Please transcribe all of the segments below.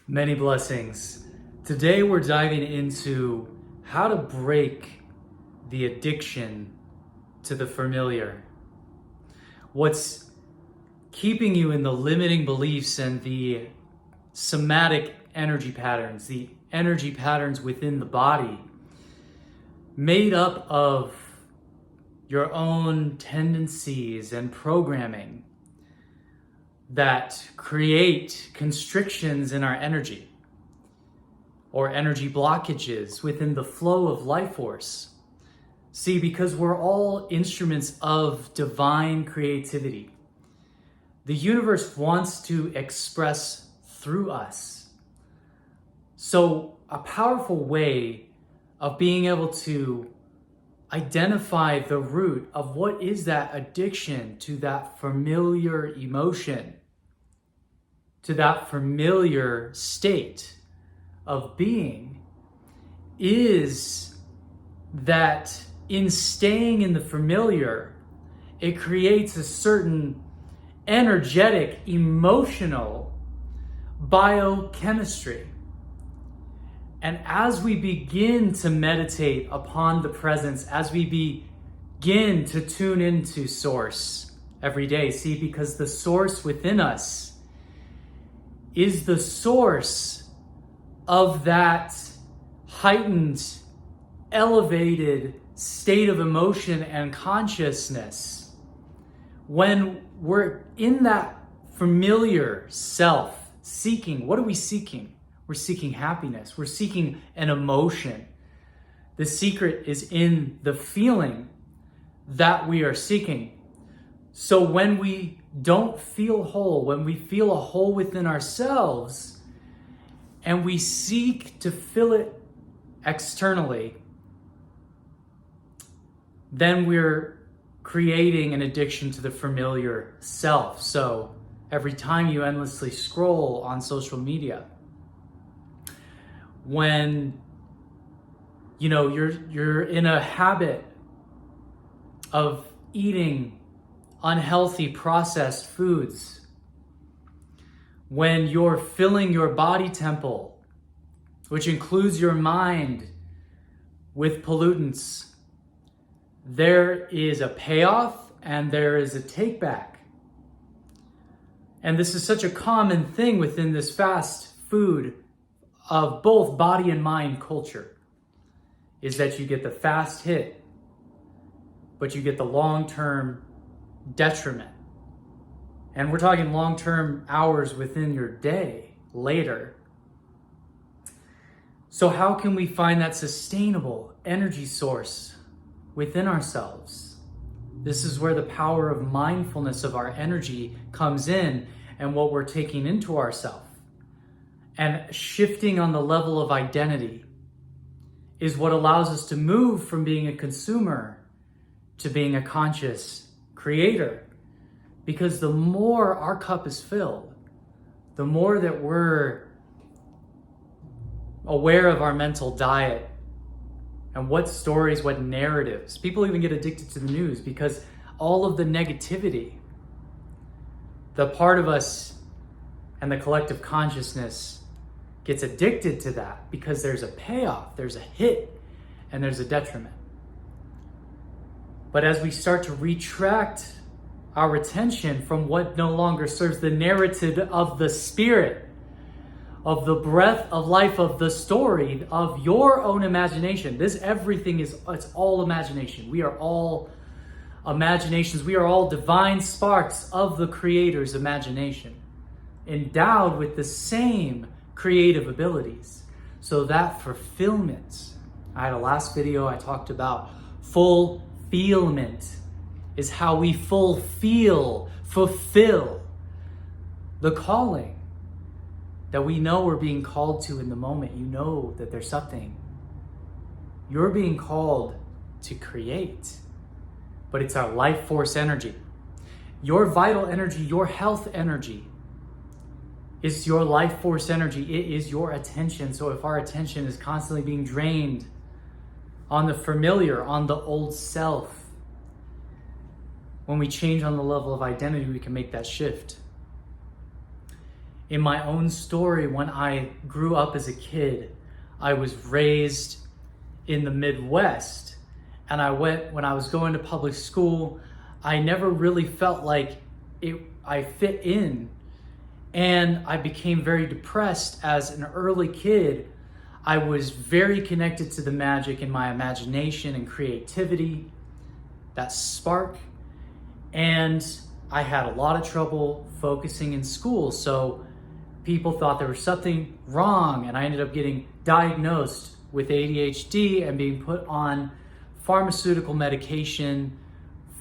Many blessings. Today we're diving into how to break the addiction to the familiar. What's keeping you in the limiting beliefs and the somatic energy patterns, the energy patterns within the body, made up of your own tendencies and programming that create constrictions in our energy or energy blockages within the flow of life force. See, because we're all instruments of divine creativity, the universe wants to express through us. So a powerful way of being able to identify the root of what is that addiction to that familiar emotion, to that familiar state of being, is that in staying in the familiar, it creates a certain energetic, emotional biochemistry. And as we begin to meditate upon the presence, as we begin to tune into Source every day, see, because the Source within us is the source of that heightened, elevated state of emotion and consciousness. When we're in that familiar self seeking, what are we seeking? We're seeking happiness. We're seeking an emotion. The secret is in the feeling that we are seeking. So when we don't feel whole, when we feel a hole within ourselves, and we seek to fill it externally, then we're creating an addiction to the familiar self. So every time you endlessly scroll on social media, when you're in a habit of eating unhealthy processed foods, when you're filling your body temple, which includes your mind, with pollutants, there is a payoff and there is a take back. And this is such a common thing within this fast food of both body and mind culture, is that you get the fast hit, but you get the long-term detriment. And we're talking long-term hours within your day later. So how can we find that sustainable energy source within ourselves? This is where the power of mindfulness of our energy comes in, and what we're taking into ourselves. And shifting on the level of identity is what allows us to move from being a consumer to being a conscious creator. Because the more our cup is filled, the more that we're aware of our mental diet and what stories, what narratives. People even get addicted to the news because all of the negativity, the part of us and the collective consciousness gets addicted to that because there's a payoff, there's a hit, and there's a detriment. But as we start to retract our attention from what no longer serves the narrative of the spirit, of the breath of life, of the story, of your own imagination. It's all imagination. We are all imaginations. We are all divine sparks of the Creator's imagination, endowed with the same creative abilities. So that fulfillment, I had a last video I talked about fulfillment is how we fulfill the calling that we know we're being called to in the moment. You know that there's something. You're being called to create, but it's our life force energy. Your vital energy, your health energy is your life force energy. It is your attention. So if our attention is constantly being drained on the familiar, on the old self, when we change on the level of identity, we can make that shift in my own story, when I grew up as a kid, I was raised in the Midwest, and when I was going to public school, I never really felt like I fit in, and I became very depressed as an early kid. I was very connected to the magic in my imagination and creativity, that spark, and I had a lot of trouble focusing in school. So people thought there was something wrong, and I ended up getting diagnosed with ADHD and being put on pharmaceutical medication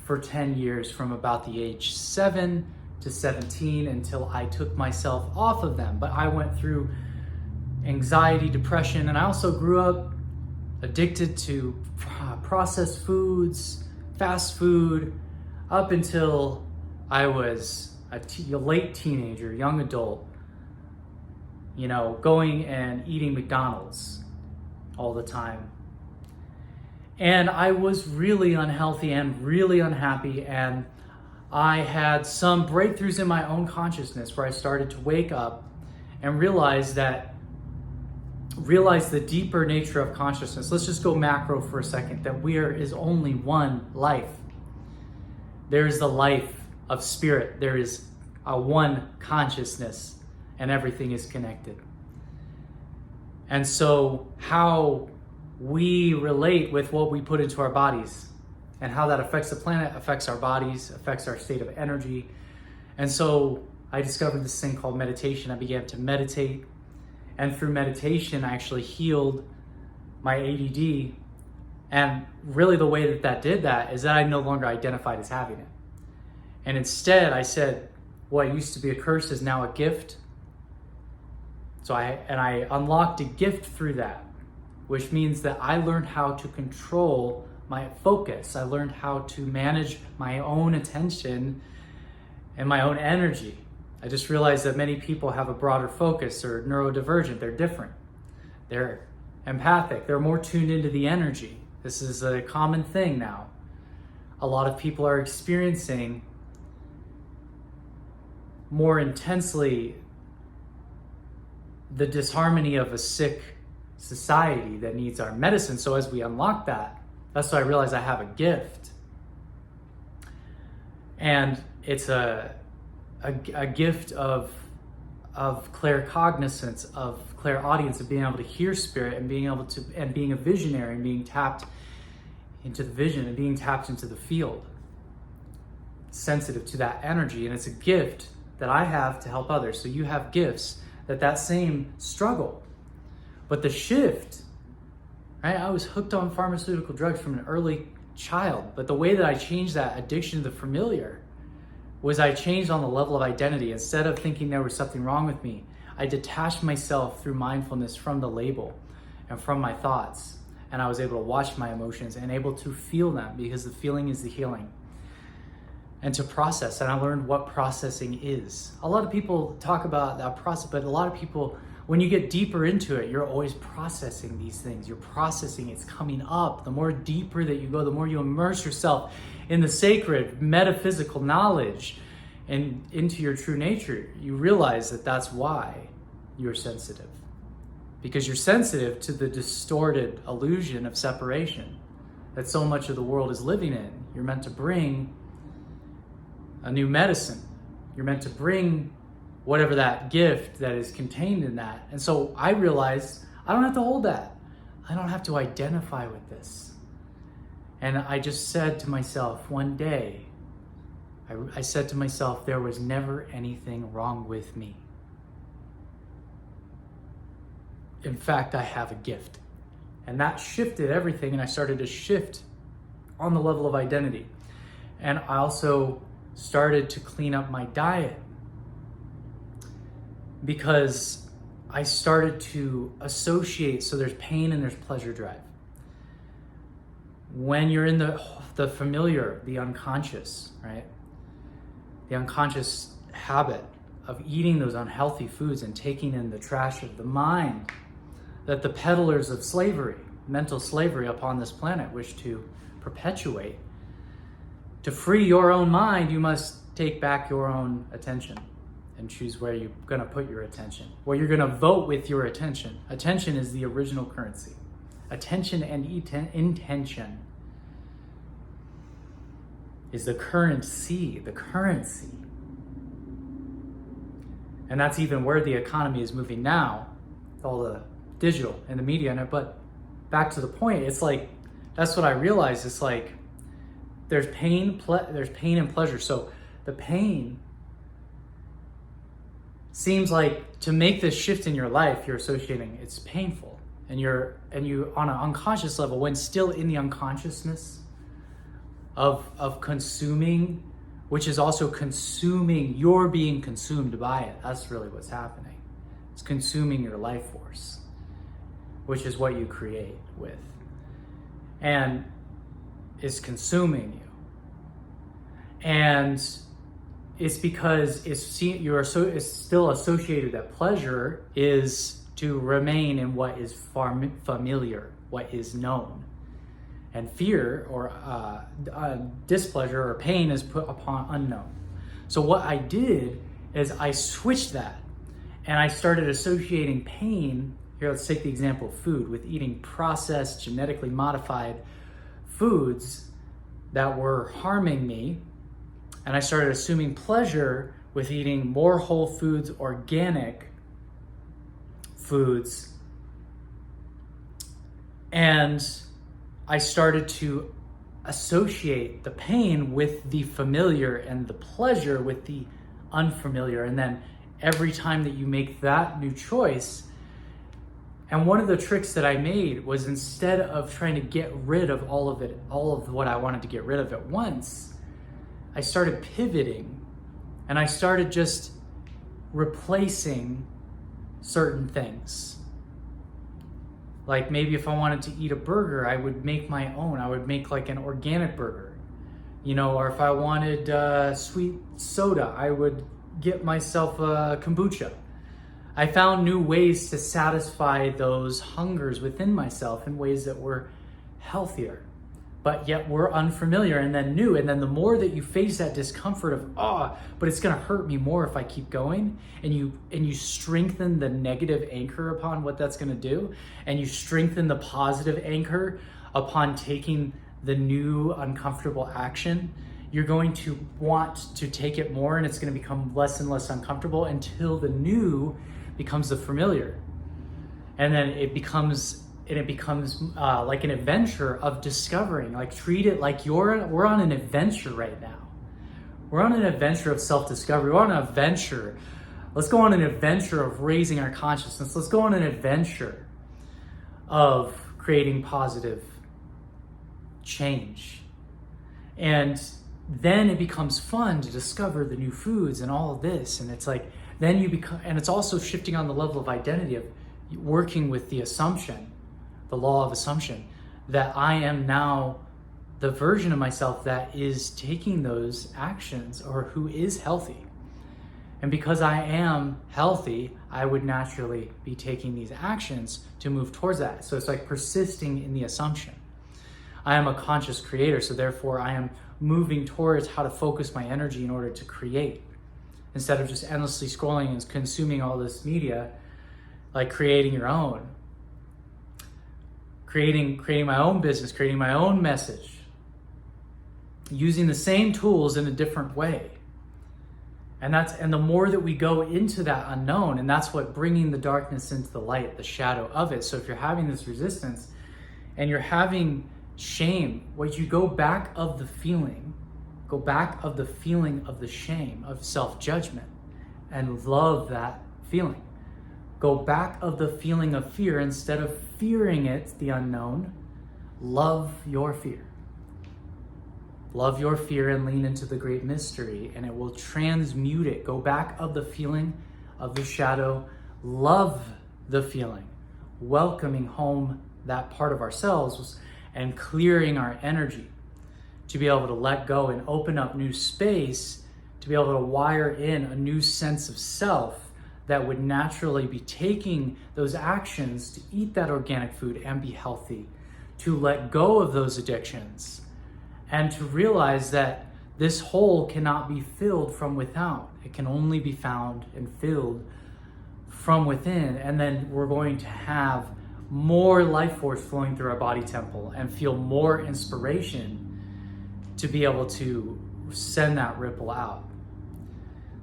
for 10 years, from about the age 7 to 17, until I took myself off of them. But I went through anxiety, depression, and I also grew up addicted to processed foods, fast food, up until I was a late teenager, young adult, going and eating McDonald's all the time. And I was really unhealthy and really unhappy, and I had some breakthroughs in my own consciousness where I started to wake up and realize the deeper nature of consciousness. Let's just go macro for a second, that is only one life. There is the life of spirit. There is a one consciousness, and everything is connected. And so how we relate with what we put into our bodies, and how that affects the planet, affects our bodies, affects our state of energy. And so I discovered this thing called meditation. I began to meditate, and through meditation, I actually healed my ADD. And really the way that did that is that I no longer identified as having it. And instead I said, what used to be a curse is now a gift. So I unlocked a gift through that, which means that I learned how to control my focus. I learned how to manage my own attention and my own energy. I just realized that many people have a broader focus, or neurodivergent. They're different. They're empathic. They're more tuned into the energy. This is a common thing now. A lot of people are experiencing more intensely the disharmony of a sick society that needs our medicine. So as we unlock that, that's why I realized I have a gift. And it's a gift of claircognizance, of clairaudience, of being able to hear spirit, and being a visionary, and being tapped into the vision, and being tapped into the field, sensitive to that energy. And it's a gift that I have to help others. So you have gifts that same struggle. But the shift, right? I was hooked on pharmaceutical drugs from an early child, but the way that I changed that addiction to the familiar was I changed on the level of identity. Instead of thinking there was something wrong with me, I detached myself through mindfulness from the label and from my thoughts. And I was able to watch my emotions and able to feel them, because the feeling is the healing. And to process, and I learned what processing is. A lot of people talk about that process, but a lot of people, when you get deeper into it, you're always processing these things. You're processing, it's coming up. The more deeper that you go, the more you immerse yourself in the sacred metaphysical knowledge and into your true nature, you realize that that's why you're sensitive. Because you're sensitive to the distorted illusion of separation that so much of the world is living in. You're meant to bring a new medicine. You're meant to bring whatever that gift that is contained in that. And so I realized I don't have to hold that. I don't have to identify with this. And I just said to myself one day, I said to myself, there was never anything wrong with me. In fact, I have a gift. And that shifted everything, and I started to shift on the level of identity. And I also started to clean up my diet, because I started to associate, so there's pain and there's pleasure drive. When you're in the familiar, the unconscious, right? The unconscious habit of eating those unhealthy foods and taking in the trash of the mind that the peddlers of slavery, mental slavery upon this planet, wish to perpetuate. To free your own mind, you must take back your own attention. and choose where you're going to put your attention, where you're going to vote with your attention. Attention is the original currency. Attention and intention is the currency. And that's even where the economy is moving now, all the digital and the media in it. But back to the point, it's like, that's what I realized. It's like, there's pain and pleasure. So the pain seems like, to make this shift in your life, you're associating it's painful. And you on an unconscious level, when still in the unconsciousness of consuming, which is also consuming, you're being consumed by it. That's really what's happening. It's consuming your life force, which is what you create with, and is consuming you. And it's because it's still associated that pleasure is to remain in what is familiar, what is known. And fear or displeasure or pain is put upon unknown. So what I did is I switched that, and I started associating pain. Here, let's take the example of food, with eating processed, genetically modified foods that were harming me. And I started assuming pleasure with eating more whole foods, organic foods. And I started to associate the pain with the familiar and the pleasure with the unfamiliar. And then every time that you make that new choice, and one of the tricks that I made was, instead of trying to get rid of all of what I wanted to get rid of at once, I started pivoting, and I started just replacing certain things. Like, maybe if I wanted to eat a burger, I would make my own. I would make like an organic burger, or if I wanted sweet soda, I would get myself a kombucha. I found new ways to satisfy those hungers within myself in ways that were healthier, but yet were unfamiliar and then new. And then the more that you face that discomfort of, but it's gonna hurt me more if I keep going, and you strengthen the negative anchor upon what that's gonna do, and you strengthen the positive anchor upon taking the new uncomfortable action, you're going to want to take it more, and it's gonna become less and less uncomfortable until the new becomes the familiar. And then it becomes like an adventure of discovering. Like, treat it like we're on an adventure right now. We're on an adventure of self-discovery. We're on an adventure. Let's go on an adventure of raising our consciousness. Let's go on an adventure of creating positive change. And then it becomes fun to discover the new foods and all of this. And it's like, then you become, and it's also shifting on the level of identity, of working with the assumption, the law of assumption, that I am now the version of myself that is taking those actions, or who is healthy. And because I am healthy, I would naturally be taking these actions to move towards that. So it's like persisting in the assumption. I am a conscious creator, so therefore I am moving towards how to focus my energy in order to create. Instead of just endlessly scrolling and consuming all this media, like creating your own. Creating my own business, creating my own message. Using the same tools in a different way. And the more that we go into that unknown, and that's what bringing the darkness into the light, the shadow of it. So if you're having this resistance and you're having shame, what you go back of the feeling of the shame, of self-judgment, and love that feeling. Go back of the feeling of fear. Instead of fearing it, the unknown, love your fear. Love your fear and lean into the great mystery, and it will transmute it. Go back of the feeling of the shadow, love the feeling, welcoming home that part of ourselves and clearing our energy to be able to let go and open up new space, to be able to wire in a new sense of self that would naturally be taking those actions to eat that organic food and be healthy, to let go of those addictions, and to realize that This hole cannot be filled from without. It can only be found and filled from within. And then we're going to have more life force flowing through our body temple and feel more inspiration to be able to send that ripple out.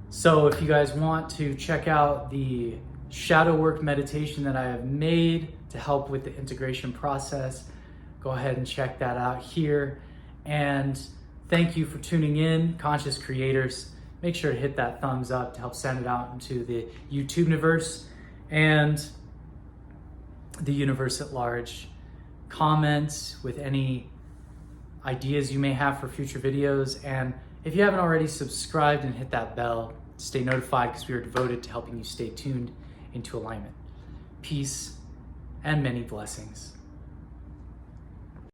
So if you guys want to check out the shadow work meditation that I have made to help with the integration process, go ahead and check that out here. And thank you for tuning in, conscious creators. Make sure to hit that thumbs up to help send it out into the YouTube universe and the universe at large. Comment with any ideas you may have for future videos. And if you haven't already, subscribed and hit that bell to stay notified, because we are devoted to helping you stay tuned into alignment. Peace and many blessings.